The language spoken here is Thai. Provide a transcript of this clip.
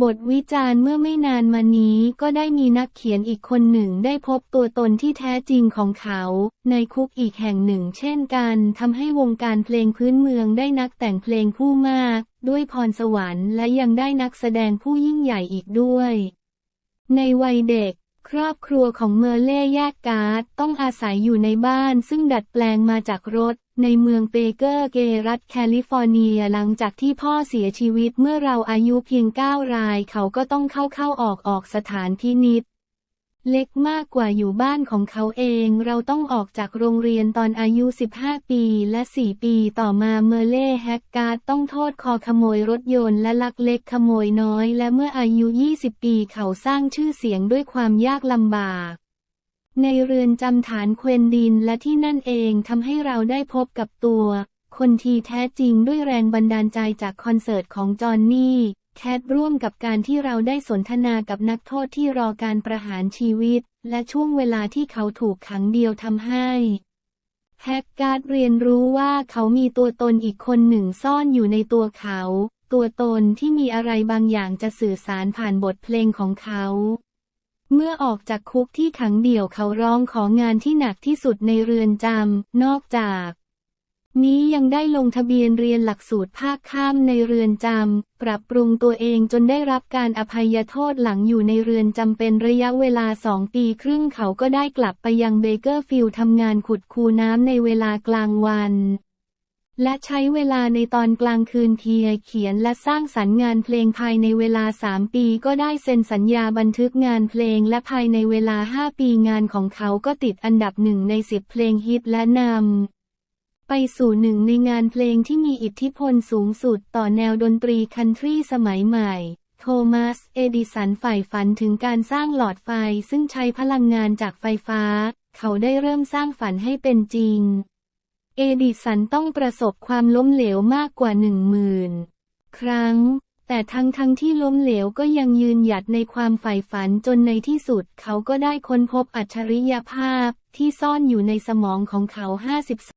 บทวิจารณ์เมื่อไม่นานมานี้ก็ได้มีนักเขียนอีกคนหนึ่งได้พบตัวตนที่แท้จริงของเขาในคุกอีกแห่งหนึ่งเช่นกันทำให้วงการเพลงพื้นเมืองได้นักแต่งเพลงผู้มากด้วยพรสวรรค์และยังได้นักแสดงผู้ยิ่งใหญ่อีกด้วยในวัยเด็กครอบครัวของเมอร์เล่แยกการ์ดต้องอาศัยอยู่ในบ้านซึ่งดัดแปลงมาจากรถในเมืองเบเกอร์เกย์รัฐแคลิฟอร์เนียหลังจากที่พ่อเสียชีวิตเมื่อเราอายุเพียง9 รายเขาก็ต้องเข้าออกสถานพินิจเล็กมากกว่าอยู่บ้านของเขาเองเราต้องออกจากโรงเรียนตอนอายุ15 ปีและ4 ปีต่อมาเมอร์เล่แฮกการ์ดต้องโทษคอขโมยรถยนต์และลักเล็กขโมยน้อยและเมื่ออายุ20 ปีเขาสร้างชื่อเสียงด้วยความยากลำบากในเรือนจำฐานเควนดินและที่นั่นเองทำให้เราได้พบกับตัวคนที่แท้จริงด้วยแรงบันดาลใจจากคอนเสิร์ตของจอห์นนี่แคทร่วมกับการที่เราได้สนทนากับนักโทษที่รอการประหารชีวิตและช่วงเวลาที่เขาถูกขังเดียวทำให้แฮกการ์ดเรียนรู้ว่าเขามีตัวตนอีกคนหนึ่งซ่อนอยู่ในตัวเขาตัวตนที่มีอะไรบางอย่างจะสื่อสารผ่านบทเพลงของเขาเมื่อออกจากคุกที่ขังเดี่ยวเขาร้องของานที่หนักที่สุดในเรือนจำนอกจากนี้ยังได้ลงทะเบียนเรียนหลักสูตรภาคค่ำในเรือนจำปรับปรุงตัวเองจนได้รับการอภัยโทษหลังอยู่ในเรือนจำเป็นระยะเวลา2 ปีครึ่งเขาก็ได้กลับไปยังเบเกอร์ฟิลด์ทำงานขุดคูน้ำในเวลากลางวันและใช้เวลาในตอนกลางคืนเขียนและสร้างสรรค์งานเพลงภายในเวลา3 ปีก็ได้เซ็นสัญญาบันทึกงานเพลงและภายในเวลา5 ปีงานของเขาก็ติดอันดับ1ใน10เพลงฮิตและนำไปสู่หนึ่งในงานเพลงที่มีอิทธิพลสูงสุดต่อแนวดนตรีคันทรีสมัยใหม่โทมัส เอดิสันใฝ่ฝันถึงการสร้างหลอดไฟซึ่งใช้พลังงานจากไฟฟ้าเขาได้เริ่มสร้างฝันให้เป็นจริงเอดิสันต้องประสบความล้มเหลวมากกว่า10,000 ครั้งแต่ทั้งที่ล้มเหลวก็ยังยืนหยัดในความใฝ่ฝันจนในที่สุดเขาก็ได้ค้นพบอัจฉริยภาพที่ซ่อนอยู่ในสมองของเขา